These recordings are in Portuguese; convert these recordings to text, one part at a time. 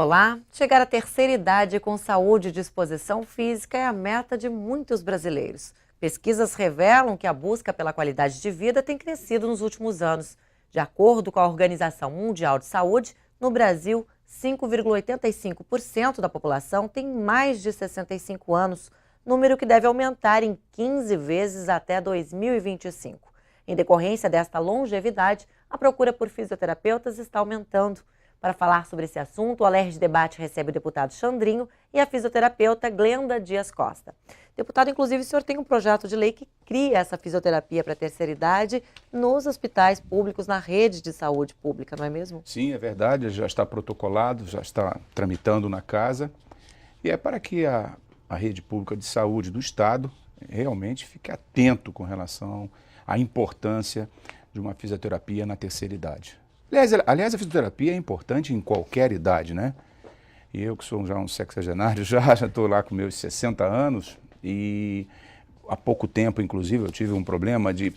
Olá! Chegar à terceira idade com saúde e disposição física é a meta de muitos brasileiros. Pesquisas revelam que a busca pela qualidade de vida tem crescido nos últimos anos. De acordo com a Organização Mundial de Saúde, no Brasil, 5,85% da população tem mais de 65 anos, número que deve aumentar em 15 vezes até 2025. Em decorrência desta longevidade, a procura por fisioterapeutas está aumentando. Para falar sobre esse assunto, o Alerj Debate recebe o deputado Xandrinho e a fisioterapeuta Glenda Dias Costa. Deputado, inclusive, o senhor tem um projeto de lei que cria essa fisioterapia para a terceira idade nos hospitais públicos, na rede de saúde pública, não é mesmo? Sim, é verdade, já está protocolado, já está tramitando na casa. E é para que a rede pública de saúde do Estado realmente fique atento com relação à importância de uma fisioterapia na terceira idade. Aliás, a fisioterapia é importante em qualquer idade, né? E eu que sou já um sexagenário, já estou lá com meus 60 anos e há pouco tempo, inclusive, eu tive um problema de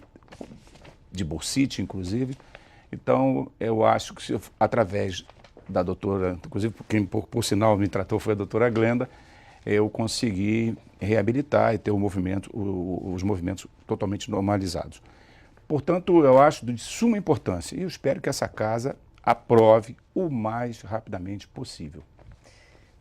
bursite, inclusive. Então, eu acho que através da doutora, inclusive quem por sinal me tratou foi a doutora Glenda, eu consegui reabilitar e ter os movimentos totalmente normalizados. Portanto, eu acho de suma importância e eu espero que essa casa aprove o mais rapidamente possível.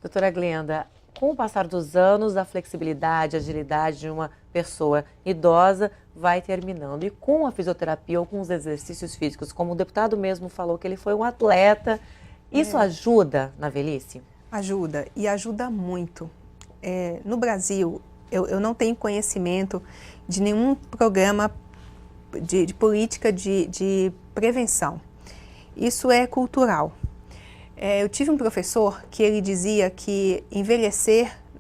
Doutora Glenda, com o passar dos anos, a flexibilidade, a agilidade de uma pessoa idosa vai terminando. E com a fisioterapia ou com os exercícios físicos, como o deputado mesmo falou que ele foi um atleta, isso ajuda na velhice? Ajuda, e ajuda muito. No Brasil, eu não tenho conhecimento de nenhum programa de política de prevenção. Isso é cultural. Eu tive um professor que ele dizia que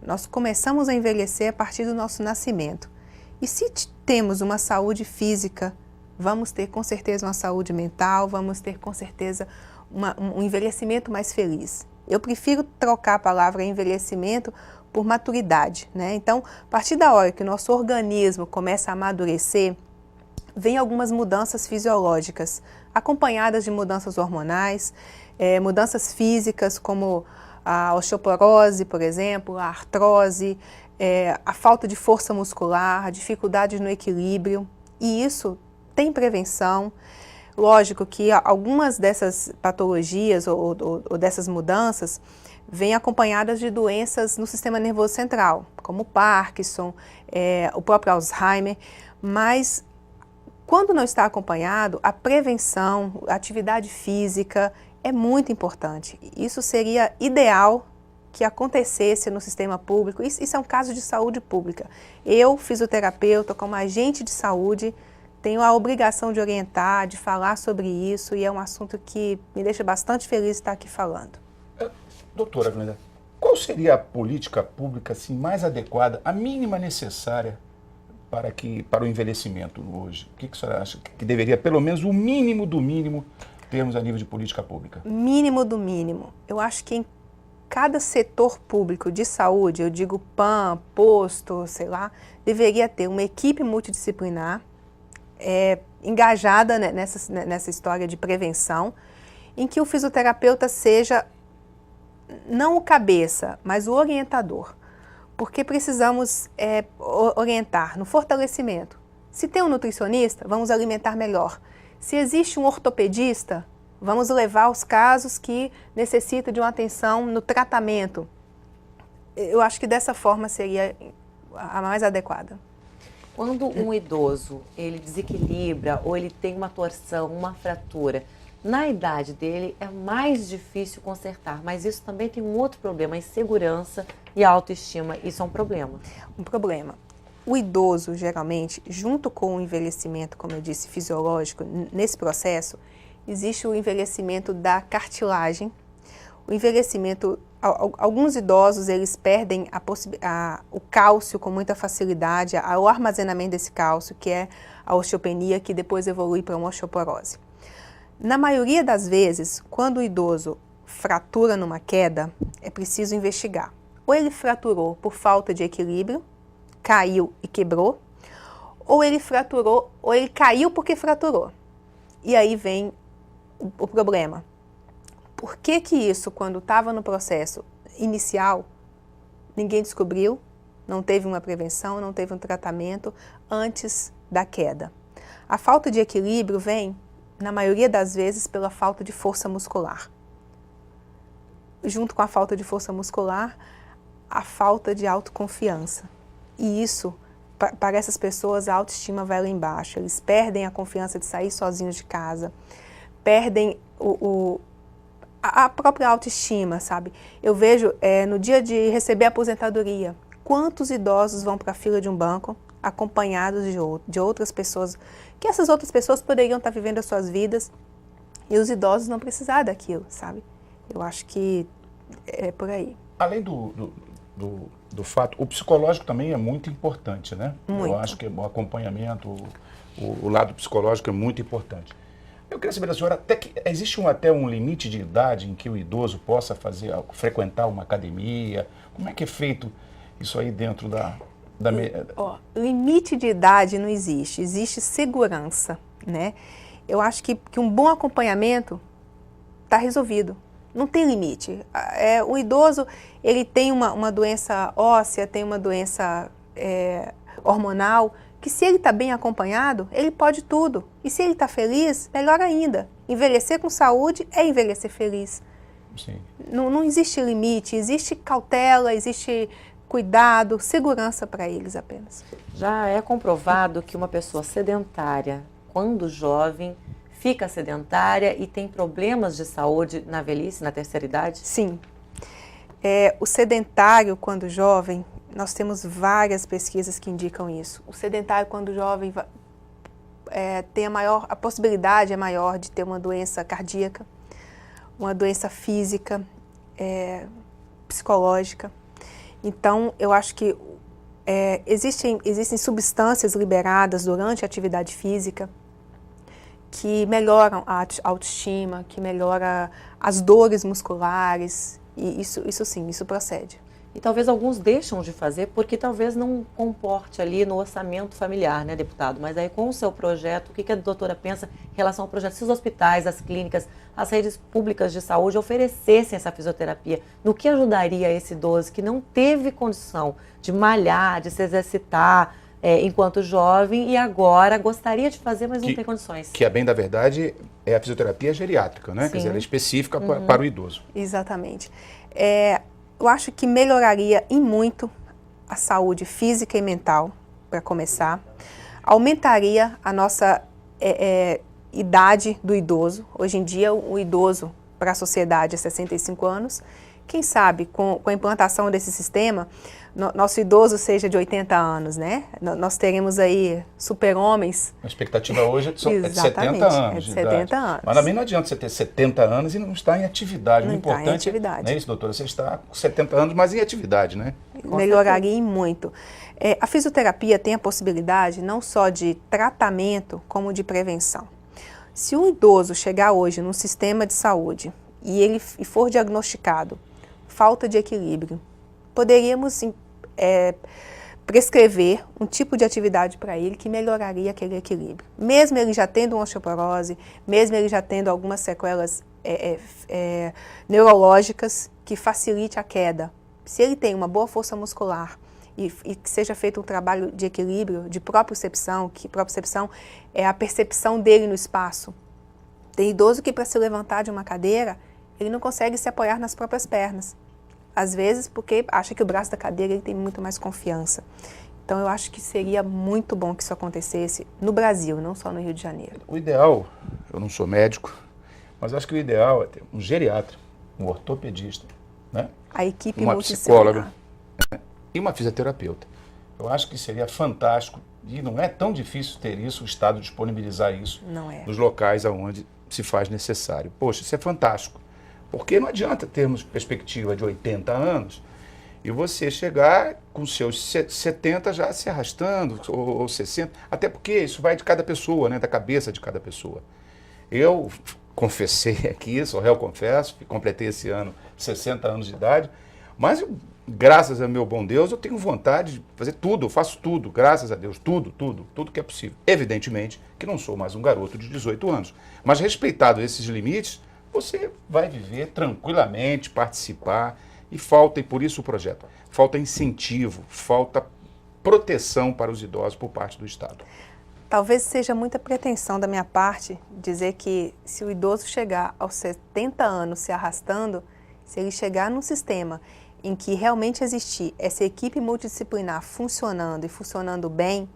nós começamos a envelhecer a partir do nosso nascimento. E se temos uma saúde física, vamos ter com certeza uma saúde mental, vamos ter com certeza um envelhecimento mais feliz. Eu prefiro trocar a palavra envelhecimento por maturidade, né? Então, a partir da hora que o nosso organismo começa a amadurecer, vem algumas mudanças fisiológicas, acompanhadas de mudanças hormonais, mudanças físicas como a osteoporose, por exemplo, a artrose, a falta de força muscular, a dificuldade no equilíbrio, e isso tem prevenção. Lógico que algumas dessas patologias ou dessas mudanças vêm acompanhadas de doenças no sistema nervoso central, como o Parkinson, o próprio Alzheimer, mas quando não está acompanhado, a prevenção, a atividade física é muito importante. Isso seria ideal que acontecesse no sistema público. Isso é um caso de saúde pública. Eu, fisioterapeuta, como agente de saúde, tenho a obrigação de orientar, de falar sobre isso, e é um assunto que me deixa bastante feliz de estar aqui falando. Doutora Glenda, qual seria a política pública assim, mais adequada, a mínima necessária para o envelhecimento hoje? O que a senhora acha que deveria, pelo menos, o mínimo do mínimo, termos a nível de política pública? Mínimo do mínimo. Eu acho que em cada setor público de saúde, eu digo PAN, posto, sei lá, deveria ter uma equipe multidisciplinar engajada nessa história de prevenção, em que o fisioterapeuta seja não o cabeça, mas o orientador. Porque precisamos orientar no fortalecimento. Se tem um nutricionista, vamos alimentar melhor. Se existe um ortopedista, vamos levar os casos que necessitam de uma atenção no tratamento. Eu acho que dessa forma seria a mais adequada. Quando um idoso, ele desequilibra ou ele tem uma torção, uma fratura, na idade dele é mais difícil consertar, mas isso também tem um outro problema, a insegurança e a autoestima. Isso é um problema. Um problema. O idoso, geralmente, junto com o envelhecimento, como eu disse, fisiológico, nesse processo, existe o envelhecimento da cartilagem. O envelhecimento, alguns idosos, eles perdem o cálcio com muita facilidade, o armazenamento desse cálcio, que é a osteopenia, que depois evolui para uma osteoporose. Na maioria das vezes, quando o idoso fratura numa queda, é preciso investigar. Ou ele fraturou por falta de equilíbrio, caiu e quebrou, ou ele fraturou, ou ele caiu porque fraturou. E aí vem o problema. Por que que isso, quando estava no processo inicial, ninguém descobriu, não teve uma prevenção, não teve um tratamento antes da queda? A falta de equilíbrio vem, na maioria das vezes, pela falta de força muscular. Junto com a falta de força muscular, a falta de autoconfiança. E isso, para essas pessoas, a autoestima vai lá embaixo. Eles perdem a confiança de sair sozinhos de casa, perdem a própria autoestima, sabe? Eu vejo, no dia de receber a aposentadoria, quantos idosos vão para a fila de um banco acompanhados de outras pessoas, que essas outras pessoas poderiam estar vivendo as suas vidas e os idosos não precisar daquilo, sabe? Eu acho que é por aí. Além do fato, o psicológico também é muito importante, né? Muito. Eu acho que o acompanhamento, o lado psicológico é muito importante. Eu queria saber da senhora, existe até um limite de idade em que o idoso possa frequentar uma academia? Como é que é feito isso aí dentro limite de idade não existe, existe segurança, né? Eu acho que um bom acompanhamento está resolvido. Não tem limite. O idoso, ele tem uma doença óssea, tem uma doença hormonal, que se ele está bem acompanhado, ele pode tudo. E se ele está feliz, melhor ainda. Envelhecer com saúde é envelhecer feliz. Sim. Não existe limite, existe cautela, existe cuidado, segurança para eles apenas. Já é comprovado que uma pessoa sedentária, quando jovem, fica sedentária e tem problemas de saúde na velhice, na terceira idade? Sim. O sedentário, quando jovem, nós temos várias pesquisas que indicam isso. O sedentário, quando jovem, tem a possibilidade é maior de ter uma doença cardíaca, uma doença física, psicológica. Então, eu acho que existem substâncias liberadas durante a atividade física que melhoram a autoestima, que melhoram as dores musculares, e isso sim, isso procede. E talvez alguns deixam de fazer porque talvez não comporte ali no orçamento familiar, né, deputado? Mas aí com o seu projeto, o que a doutora pensa em relação ao projeto? Se os hospitais, as clínicas, as redes públicas de saúde oferecessem essa fisioterapia, no que ajudaria esse idoso que não teve condição de malhar, de se exercitar enquanto jovem e agora gostaria de fazer, mas não tem condições? Que, a bem da verdade, é a fisioterapia geriátrica, né? Sim. Quer dizer, ela é específica para o idoso. Exatamente. Eu acho que melhoraria em muito a saúde física e mental, para começar. Aumentaria a nossa idade do idoso. Hoje em dia, o idoso para a sociedade é 65 anos. Quem sabe, com a implantação desse sistema, nosso idoso seja de 80 anos, né? Nós teremos aí super-homens. A expectativa hoje é de 70 anos. É de 70 anos. Mas também não adianta você ter 70 anos e não estar em atividade. Não o importante está em atividade. Não é isso, doutora? Você está com 70 anos, mas em atividade, né? Melhoraria em muito. A fisioterapia tem a possibilidade não só de tratamento, como de prevenção. Se um idoso chegar hoje num sistema de saúde e ele for diagnosticado falta de equilíbrio, poderíamos prescrever um tipo de atividade para ele que melhoraria aquele equilíbrio. Mesmo ele já tendo uma osteoporose, mesmo ele já tendo algumas sequelas neurológicas que facilite a queda. Se ele tem uma boa força muscular e que seja feito um trabalho de equilíbrio, de propriocepção, que propriocepção é a percepção dele no espaço. Tem idoso que para se levantar de uma cadeira, ele não consegue se apoiar nas próprias pernas. Às vezes porque acha que o braço da cadeira ele tem muito mais confiança. Então eu acho que seria muito bom que isso acontecesse no Brasil, não só no Rio de Janeiro. O ideal, eu não sou médico, mas acho que o ideal é ter um geriatra, um ortopedista, né? A equipe uma multidisciplinar. psicóloga, né? E uma fisioterapeuta. Eu acho que seria fantástico e não é tão difícil ter isso, o Estado disponibilizar isso nos locais onde se faz necessário. Poxa, isso é fantástico. Porque não adianta termos perspectiva de 80 anos e você chegar com seus 70 já se arrastando, ou 60, até porque isso vai de cada pessoa, né, da cabeça de cada pessoa. Eu confessei aqui, sou réu confesso, completei esse ano 60 anos de idade, mas graças a meu bom Deus eu tenho vontade de fazer tudo, eu faço tudo, graças a Deus, tudo que é possível. Evidentemente que não sou mais um garoto de 18 anos, mas respeitado esses limites, você vai viver tranquilamente, participar, e por isso o projeto, falta incentivo, falta proteção para os idosos por parte do Estado. Talvez seja muita pretensão da minha parte dizer que se o idoso chegar aos 70 anos se arrastando, se ele chegar num sistema em que realmente existir essa equipe multidisciplinar funcionando e funcionando bem,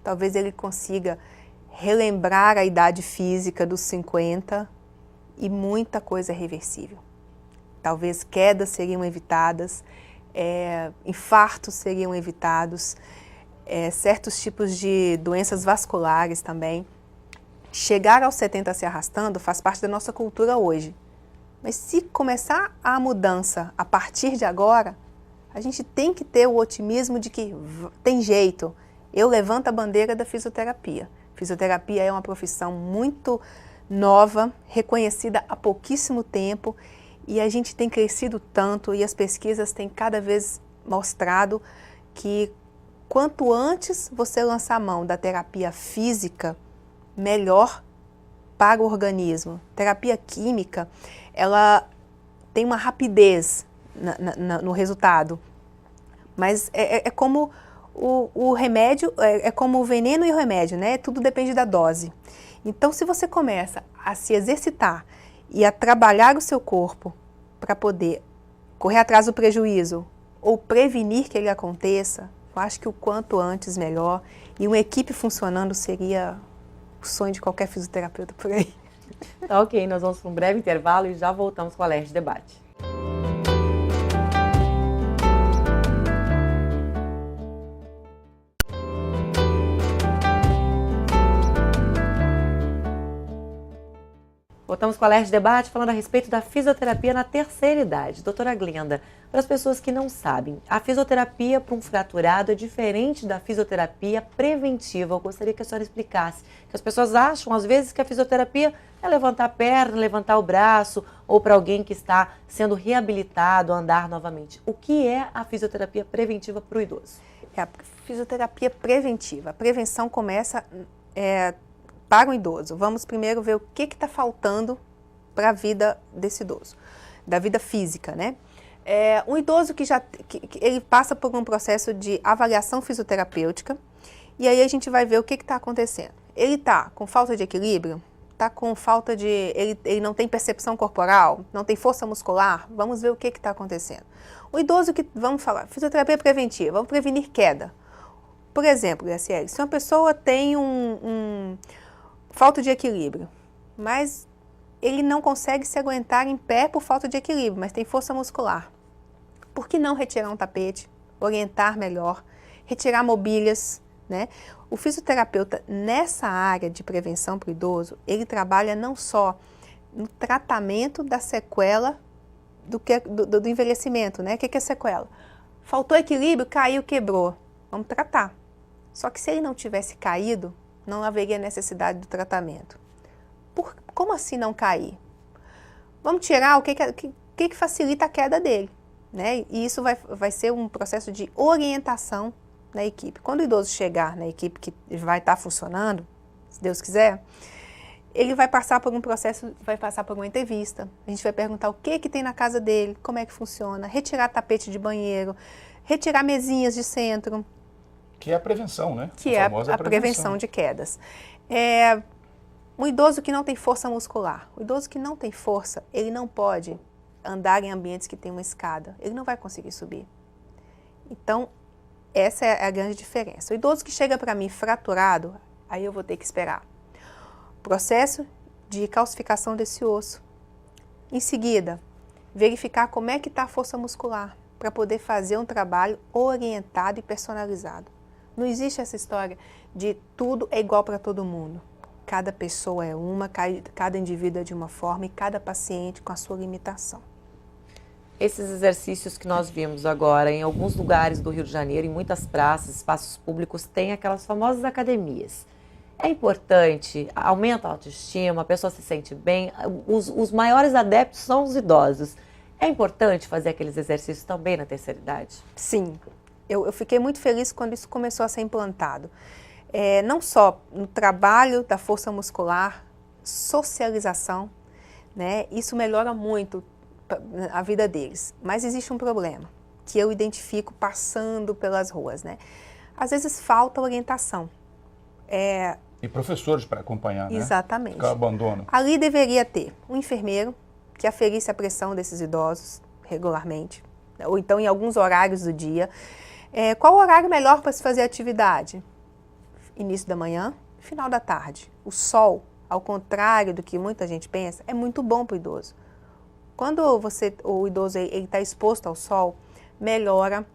talvez ele consiga relembrar a idade física dos 50 e muita coisa é reversível. Talvez quedas seriam evitadas, infartos seriam evitados, certos tipos de doenças vasculares também. Chegar aos 70 se arrastando faz parte da nossa cultura hoje. Mas se começar a mudança a partir de agora, a gente tem que ter o otimismo de que tem jeito. Eu levanto a bandeira da fisioterapia. Fisioterapia é uma profissão muito nova, reconhecida há pouquíssimo tempo, e a gente tem crescido tanto e as pesquisas têm cada vez mostrado que quanto antes você lançar a mão da terapia física, melhor para o organismo. Terapia química, ela tem uma rapidez no resultado, mas é como o remédio, é como o veneno e o remédio, né? Tudo depende da dose. Então, se você começa a se exercitar e a trabalhar o seu corpo para poder correr atrás do prejuízo ou prevenir que ele aconteça, eu acho que o quanto antes melhor, e uma equipe funcionando seria o sonho de qualquer fisioterapeuta por aí. Tá ok, nós vamos para um breve intervalo e já voltamos com o Alerj Debate. Voltamos com o Alerj Debate falando a respeito da fisioterapia na terceira idade. Doutora Glenda, para as pessoas que não sabem, a fisioterapia para um fraturado é diferente da fisioterapia preventiva. Eu gostaria que a senhora explicasse. Que as pessoas acham, às vezes, que a fisioterapia é levantar a perna, levantar o braço, ou para alguém que está sendo reabilitado, andar novamente. O que é a fisioterapia preventiva para o idoso? É a fisioterapia preventiva. A prevenção começa para o idoso. Vamos primeiro ver o que está faltando para a vida desse idoso, da vida física, né? Um idoso que ele passa por um processo de avaliação fisioterapêutica e aí a gente vai ver o que está acontecendo. Ele está com falta de equilíbrio, está com falta de... Ele não tem percepção corporal, não tem força muscular, vamos ver o que está acontecendo. O idoso que, vamos falar, fisioterapia preventiva, vamos prevenir queda. Por exemplo, Graciele, se uma pessoa tem falta de equilíbrio, mas ele não consegue se aguentar em pé por falta de equilíbrio, mas tem força muscular. Por que não retirar um tapete, orientar melhor, retirar mobílias, né? O fisioterapeuta, nessa área de prevenção para o idoso, ele trabalha não só no tratamento da sequela do envelhecimento, né? O que é sequela? Faltou equilíbrio, caiu, quebrou. Vamos tratar. Só que se ele não tivesse caído, não haveria necessidade do tratamento. Como assim não cair? Vamos tirar o que facilita a queda dele, né? E isso vai ser um processo de orientação na equipe. Quando o idoso chegar na equipe que vai estar funcionando, se Deus quiser, ele vai passar por um processo, vai passar por uma entrevista. A gente vai perguntar o que tem na casa dele, como é que funciona, retirar tapete de banheiro, retirar mesinhas de centro. Que é a prevenção, né? Que é a prevenção de quedas. Um idoso que não tem força muscular, o idoso que não tem força, ele não pode andar em ambientes que tem uma escada, ele não vai conseguir subir. Então, essa é a grande diferença. O idoso que chega para mim fraturado, aí eu vou ter que esperar. Processo de calcificação desse osso. Em seguida, verificar como é que está a força muscular, para poder fazer um trabalho orientado e personalizado. Não existe essa história de tudo é igual para todo mundo. Cada pessoa é uma, cada indivíduo é de uma forma e cada paciente com a sua limitação. Esses exercícios que nós vimos agora em alguns lugares do Rio de Janeiro, em muitas praças, espaços públicos, tem aquelas famosas academias. É importante, aumenta a autoestima, a pessoa se sente bem, os maiores adeptos são os idosos. É importante fazer aqueles exercícios também na terceira idade? Sim, eu fiquei muito feliz quando isso começou a ser implantado. Não só no trabalho da força muscular, socialização, né? Isso melhora muito a vida deles. Mas existe um problema que eu identifico passando pelas ruas, né? Às vezes falta orientação. E professores para acompanhar, né? Exatamente. Ficar abandono. Ali deveria ter um enfermeiro que aferisse a pressão desses idosos regularmente, ou então em alguns horários do dia. Qual o horário melhor para se fazer atividade? Início da manhã, final da tarde. O sol, ao contrário do que muita gente pensa, é muito bom para o idoso. Quando o idoso está exposto ao sol, melhora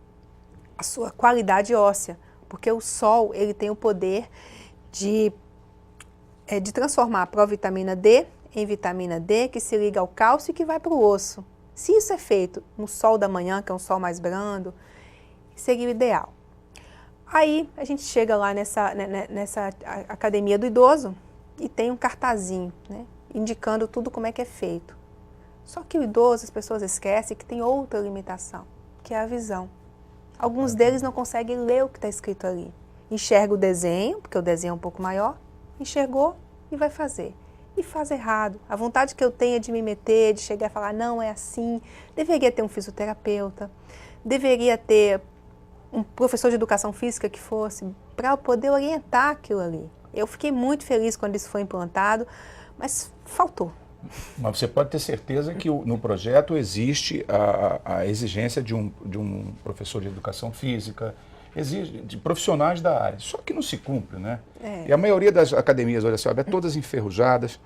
a sua qualidade óssea, porque o sol ele tem o poder de transformar a provitamina D em vitamina D, que se liga ao cálcio e que vai para o osso. Se isso é feito no sol da manhã, que é um sol mais brando, seria o ideal. Aí a gente chega lá nessa academia do idoso e tem um cartazinho, né, indicando tudo como é que é feito. Só que o idoso, as pessoas esquecem que tem outra limitação, que é a visão. Alguns deles não conseguem ler o que está escrito ali. Enxerga o desenho, porque o desenho é um pouco maior, enxergou e vai fazer. E faz errado. A vontade que eu tenho é de me meter, de chegar e falar, não, é assim. Deveria ter um fisioterapeuta, deveria ter um professor de educação física que fosse, para poder orientar aquilo ali. Eu fiquei muito feliz quando isso foi implantado, mas faltou. Mas você pode ter certeza que no projeto existe a exigência de um professor de educação física, exige de profissionais da área, só que não se cumpre, né? E a maioria das academias, olha só, é todas enferrujadas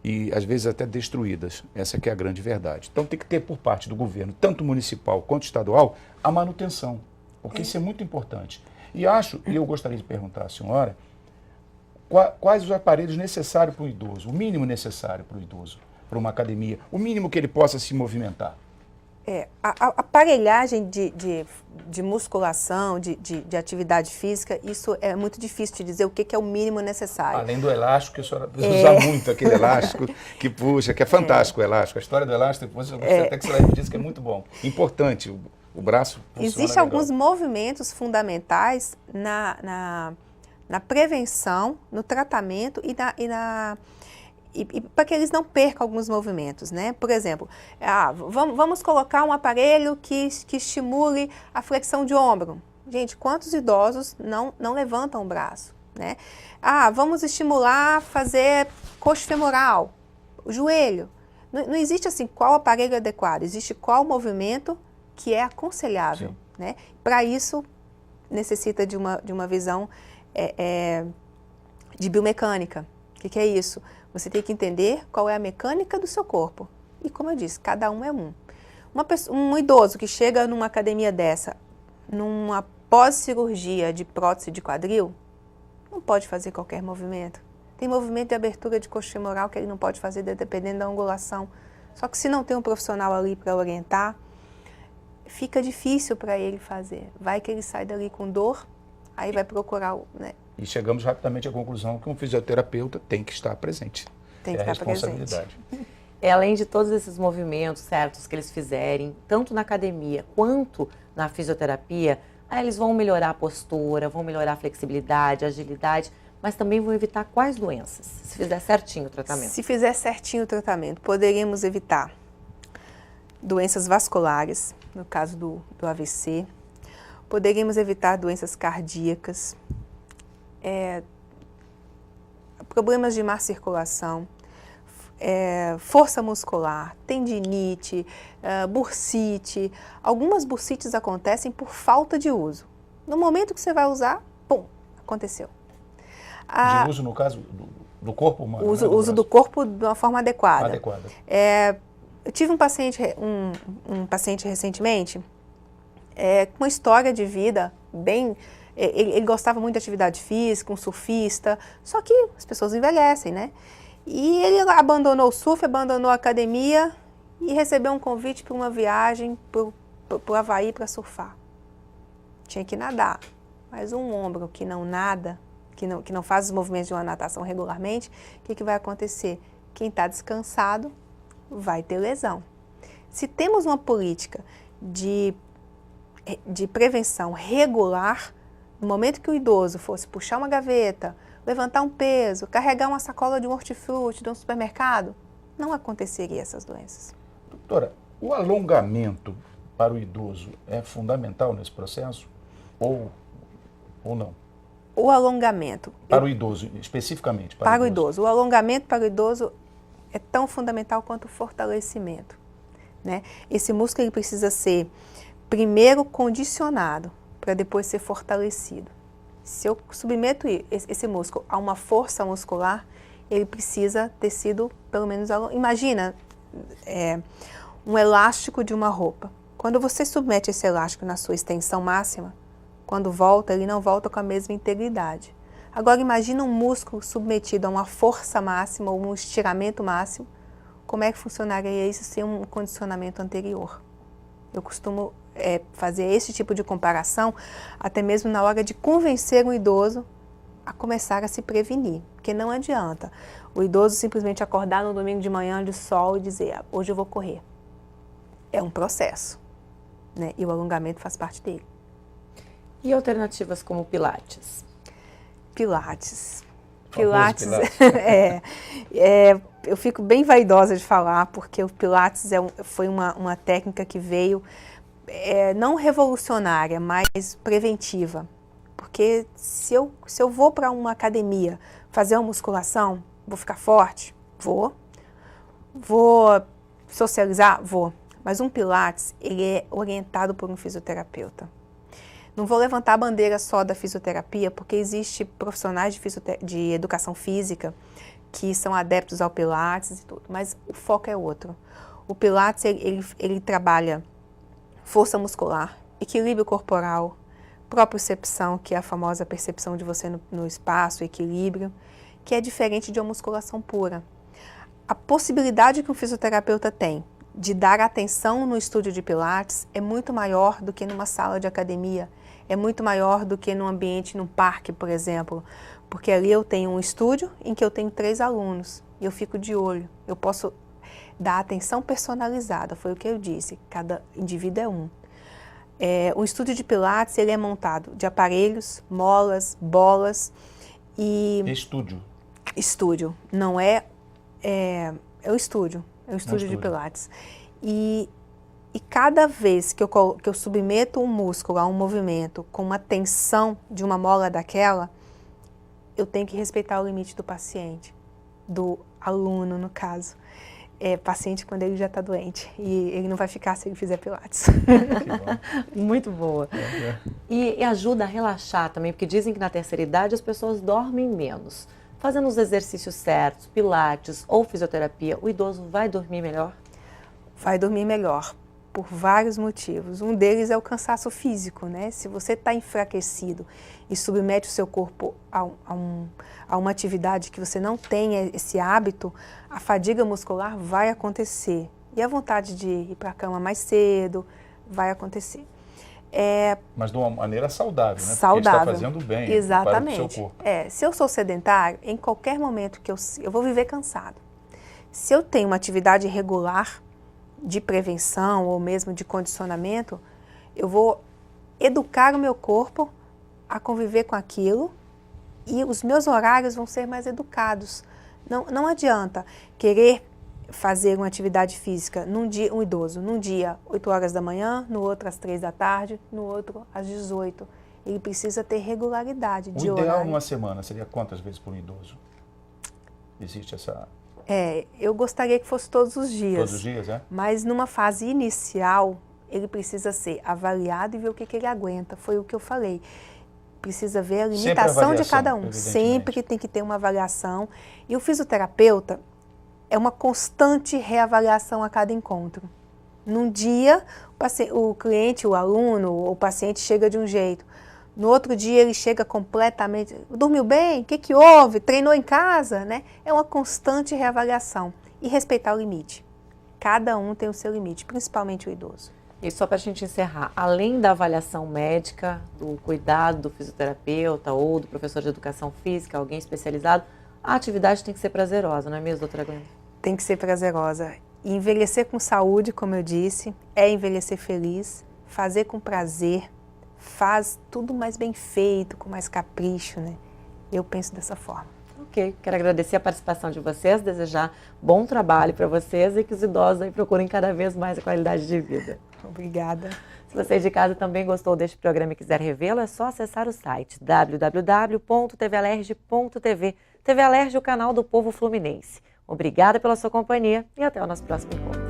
e às vezes até destruídas. Essa que é a grande verdade. Então tem que ter por parte do governo, tanto municipal quanto estadual, a manutenção, porque isso é muito importante. E eu gostaria de perguntar à senhora, quais os aparelhos necessários para o idoso, o mínimo necessário para o idoso, para uma academia, o mínimo que ele possa se movimentar? A aparelhagem de musculação, de atividade física, isso é muito difícil de dizer o que é o mínimo necessário. Além do elástico, que a senhora usa muito aquele elástico que puxa, que é fantástico o elástico. A história do elástico, depois até que você me disse que é muito bom. Importante, o braço funciona Existem legal. alguns movimentos fundamentais na prevenção, no tratamento e para que eles não percam alguns movimentos, né? Por exemplo, vamos colocar um aparelho que estimule a flexão de ombro. Gente, quantos idosos não levantam o braço, né? Vamos estimular fazer coxa femoral, o joelho. Não existe assim qual aparelho adequado, existe qual movimento que é aconselhável, né? Para isso, necessita de uma visão de biomecânica. O que é isso? Você tem que entender qual é a mecânica do seu corpo. E como eu disse, cada um é um. Um idoso que chega numa academia dessa, numa pós-cirurgia de prótese de quadril, não pode fazer qualquer movimento. Tem movimento de abertura de coxa femoral que ele não pode fazer dependendo da angulação. Só que se não tem um profissional ali para orientar, fica difícil para ele fazer. Vai que ele sai dali com dor, aí vai procurar né? E chegamos rapidamente à conclusão que um fisioterapeuta tem que estar presente. Tem que estar responsabilidade. Presente. Além de todos esses movimentos certos que eles fizerem, tanto na academia quanto na fisioterapia, eles vão melhorar a postura, vão melhorar a flexibilidade, a agilidade, mas também vão evitar quais doenças, se fizer certinho o tratamento? Se fizer certinho o tratamento, poderíamos evitar doenças vasculares, no caso do AVC, poderíamos evitar doenças cardíacas, problemas de má circulação, força muscular, tendinite, bursite. Algumas bursites acontecem por falta de uso. No momento que você vai usar, pum, aconteceu. De uso, no caso, do corpo humano? Uso do corpo de uma forma adequada. Eu tive um paciente recentemente com uma história de vida bem... Ele gostava muito de atividade física, um surfista, só que as pessoas envelhecem, né? E ele abandonou o surf, abandonou a academia e recebeu um convite para uma viagem para o Havaí para surfar. Tinha que nadar, mas um ombro que não nada, que não faz os movimentos de uma natação regularmente, o que vai acontecer? Quem está descansado vai ter lesão. Se temos uma política de prevenção regular, no momento que o idoso fosse puxar uma gaveta, levantar um peso, carregar uma sacola de um hortifruti de um supermercado, não aconteceria essas doenças. Doutora, o alongamento para o idoso é fundamental nesse processo ou não? O alongamento... Para o idoso, especificamente. Para o idoso. O alongamento para o idoso é tão fundamental quanto o fortalecimento, né? Esse músculo ele precisa ser primeiro condicionado para depois ser fortalecido. Se eu submeto esse músculo a uma força muscular, ele precisa ter sido pelo menos... Imagina um elástico de uma roupa. Quando você submete esse elástico na sua extensão máxima, quando volta, ele não volta com a mesma integridade. Agora imagina um músculo submetido a uma força máxima ou um estiramento máximo, como é que funcionaria isso sem um condicionamento anterior? Eu costumo fazer esse tipo de comparação até mesmo na hora de convencer um idoso a começar a se prevenir, porque não adianta o idoso simplesmente acordar no domingo de manhã de sol e dizer, hoje eu vou correr. É um processo, né? E o alongamento faz parte dele. E alternativas como Pilates? Pilates. Pilates. Eu fico bem vaidosa de falar, porque o Pilates foi uma técnica que veio não revolucionária, mas preventiva. Porque se eu vou para uma academia fazer uma musculação, vou ficar forte? Vou. Vou socializar? Vou. Mas um Pilates, ele é orientado por um fisioterapeuta. Não vou levantar a bandeira só da fisioterapia, porque existe profissionais de educação física que são adeptos ao Pilates e tudo, mas o foco é outro. O Pilates, ele trabalha força muscular, equilíbrio corporal, propriocepção, que é a famosa percepção de você no espaço, equilíbrio, que é diferente de uma musculação pura. A possibilidade que um fisioterapeuta tem de dar atenção no estúdio de Pilates é muito maior do que numa sala de academia, é muito maior do que num ambiente, num parque, por exemplo, porque ali eu tenho um estúdio em que eu tenho 3 alunos e eu fico de olho, eu posso dar atenção personalizada, foi o que eu disse, cada indivíduo é um. O estúdio de Pilates, ele é montado de aparelhos, molas, bolas e... Estúdio, não é o estúdio. É um estúdio de Pilates. E cada vez que eu submeto um músculo a um movimento com uma tensão de uma mola daquela, eu tenho que respeitar o limite do paciente, do aluno, no caso. Paciente quando ele já está doente. E ele não vai ficar se ele fizer Pilates. Muito boa. E ajuda a relaxar também, porque dizem que na terceira idade as pessoas dormem menos. Fazendo os exercícios certos, Pilates ou fisioterapia, o idoso vai dormir melhor? Vai dormir melhor, por vários motivos. Um deles é o cansaço físico, né? Se você está enfraquecido e submete o seu corpo a uma atividade que você não tem esse hábito, a fadiga muscular vai acontecer. E a vontade de ir para a cama mais cedo vai acontecer. Mas de uma maneira saudável, né? Saudável. Porque está fazendo bem. Exatamente. Para o seu corpo. Se eu sou sedentário, em qualquer momento que eu vou viver cansado. Se eu tenho uma atividade regular de prevenção ou mesmo de condicionamento, eu vou educar o meu corpo a conviver com aquilo e os meus horários vão ser mais educados. Não adianta querer fazer uma atividade física num dia, um idoso, num dia 8 horas da manhã, no outro às 3 da tarde, no outro às 18. Ele precisa ter regularidade de horário. O ideal numa semana seria quantas vezes por um idoso? Existe essa... eu gostaria que fosse todos os dias. Todos os dias, é? Mas numa fase inicial, ele precisa ser avaliado e ver o que ele aguenta. Foi o que eu falei. Precisa ver a limitação de cada um. Sempre tem que ter uma avaliação. E o fisioterapeuta é uma constante reavaliação a cada encontro. Num dia, o cliente, o aluno, o paciente chega de um jeito. No outro dia ele chega completamente, dormiu bem? O que houve? Treinou em casa? Né? É uma constante reavaliação. E respeitar o limite. Cada um tem o seu limite, principalmente o idoso. E só para a gente encerrar, além da avaliação médica, do cuidado do fisioterapeuta ou do professor de educação física, alguém especializado, a atividade tem que ser prazerosa, não é mesmo, doutora Glenda? Tem que ser prazerosa. E envelhecer com saúde, como eu disse, é envelhecer feliz, fazer com prazer, faz tudo mais bem feito, com mais capricho, né? Eu penso dessa forma. Ok, quero agradecer a participação de vocês, desejar bom trabalho para vocês e que os idosos aí procurem cada vez mais a qualidade de vida. Obrigada. Se você de casa também gostou deste programa e quiser revê-lo, é só acessar o site www.tvalerge.tv. TV Alerge, o canal do povo fluminense. Obrigada pela sua companhia e até o nosso próximo encontro.